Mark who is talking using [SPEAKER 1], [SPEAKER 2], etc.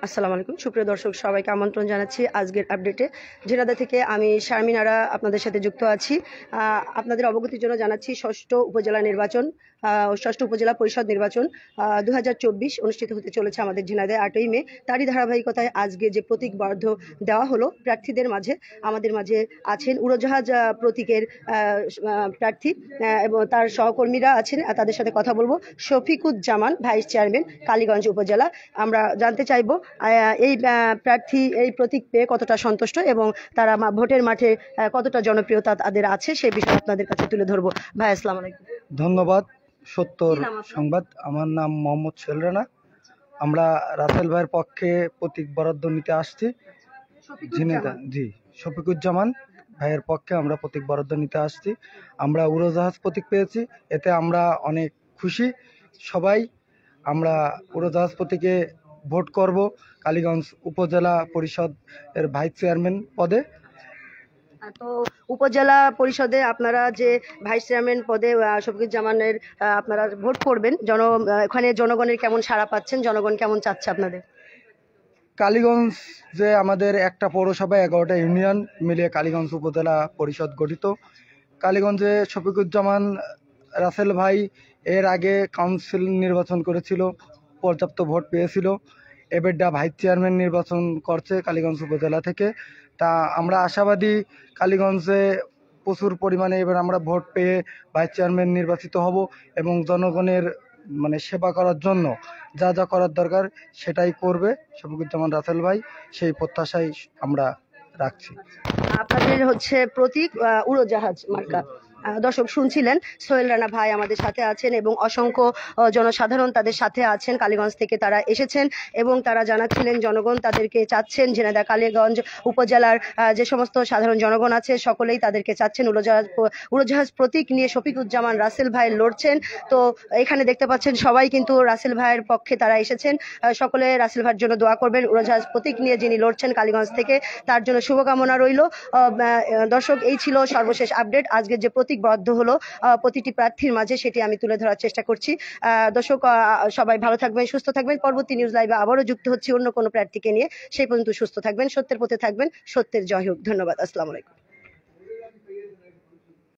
[SPEAKER 1] আসসালামু আলাইকুম সুপ্রিয় দর্শক সবাইকে আমন্ত্রণ জানাচ্ছি আজকের আপডেটে। ঝিনাইদহ থেকে আমি শারমিন আরা আপনাদের সাথে যুক্ত আছি। আপনাদের অবগতির জন্য জানাচ্ছি ষষ্ঠ উপজেলা নির্বাচন, ষষ্ঠ উপজেলা পরিষদ নির্বাচন 2024 অনুষ্ঠিত হতে চলেছে আমাদের ঝিনাইদহে 8ই মে। তারই ধারাবাহিকতায় আজকে যে প্রতীক বরাদ্দ দেওয়া হলো প্রার্থীদের মাঝে, আমাদের মাঝে আছেন উড়োজাহাজ প্রতীকের প্রার্থী এবং তার সহকর্মীরা আছেন। তাদের সাথে কথা বলবো। শফিকুজ্জামান, ভাইস চেয়ারম্যান, কালীগঞ্জ উপজেলা। আমরা জানতে চাইবো এই প্রার্থী এই প্রতীক পেয়ে কতটা সন্তুষ্ট এবং তারা ভোটের মাঠে কতটা জনপ্রিয়তা তাদের আছে সে বিষয়ে আপনাদের কাছে তুলে ধরবো। ভাই আসসালামু আলাইকুম।
[SPEAKER 2] ধন্যবাদ। সত্তর সংবাদ। আমার নাম মোহাম্মদ সোহেল রানা। আমরা রাসেল ভাইয়ের পক্ষে প্রতীক বরাদ্দ নিতে আসছি। জি, শফিকুজ্জামান ভাইয়ের পক্ষে আমরা প্রতীক বরাদ্দ নিতে আসছি। আমরা উড়োজাহাজ প্রতীক পেয়েছি, এতে আমরা অনেক খুশি। সবাই আমরা উড়োজাহাজ প্রতীকে ভোট করব কালীগঞ্জ উপজেলা পরিষদ এর ভাইস চেয়ারম্যান পদে।
[SPEAKER 1] তো উপজেলা পরিষদে আপনারা যে ভাইস চেয়ারম্যান পদে শফিকুজ্জামানের আপনারা ভোট করবেন, ওখানে জনগণের কেমন সাড়া পাচ্ছেন, জনগণ কেমন চাচ্ছে আপনাদের?
[SPEAKER 2] কালীগঞ্জ যে আমাদের একটা পৌরসভা 11টা ইউনিয়ন মিলিয়ে কালীগঞ্জ উপজেলা পরিষদ গঠিত। কালীগঞ্জে শফিকুজ্জামান রাসেল ভাই এর আগে কাউন্সিল নির্বাচন করেছিল, পর্যাপ্ত ভোট পেয়েছিল। এবারটা ভাইস চেয়ারম্যান নির্বাচন করছে কালীগঞ্জ উপজেলা থেকে। তা আমরা আশাবাদী কালীগঞ্জে প্রচুর পরিমাণে এবার আমরা ভোট পেয়ে ভাইস চেয়ারম্যান নির্বাচিত হব এবং জনগণের সেবা করার জন্য যা যা করার দরকার সেটাই করবে শফিকুজ্জামান রাসেল ভাই। সেই প্রত্যাশাই আমরা রাখছি।
[SPEAKER 1] আপনাদের হচ্ছে প্রতীক উড়োজাহাজ মার্কা। দর্শক শুনছিলেন, সোহেল রানা ভাই আমাদের সাথে আছেন এবং অসংখ্য জনসাধারণ তাদের সাথে আছেন। কালীগঞ্জ থেকে তারা এসেছেন এবং তারা জানাচ্ছিলেন জনগণ তাদেরকে চাচ্ছেন। ঝিনাইদহ কালীগঞ্জ উপজেলার যে সমস্ত সাধারণ জনগণ আছে সকলেই তাদেরকে চাচ্ছেন। উড়োজাহাজ প্রতীক নিয়ে শফিকুজ্জামান রাসেল ভাই লড়ছেন। তো এখানে দেখতে পাচ্ছেন সবাই কিন্তু রাসেল ভাইয়ের পক্ষে তারা এসেছেন। সকলে রাসেল ভাইয়ের জন্য দোয়া করবেন। উড়োজাহাজ প্রতীক নিয়ে যিনি লড়ছেন কালীগঞ্জ থেকে, তার জন্য শুভকামনা রইল। দর্শক, এই ছিল সর্বশেষ আপডেট। আজকে যে প্রতীক বরাদ্দ হলো প্রতিটি প্রার্থীর মাঝে সেটি আমি তুলে ধরার চেষ্টা করছি। দর্শক সবাই ভালো থাকবেন, সুস্থ থাকবেন। পরবর্তী নিউজ লাইভে আবারও যুক্ত হচ্ছি অন্য কোনো প্রার্থীকে নিয়ে। সেই পর্যন্ত সুস্থ থাকবেন, সত্যের পথে থাকবেন। সত্যের জয় হোক। ধন্যবাদ। আসসালামু আলাইকুম।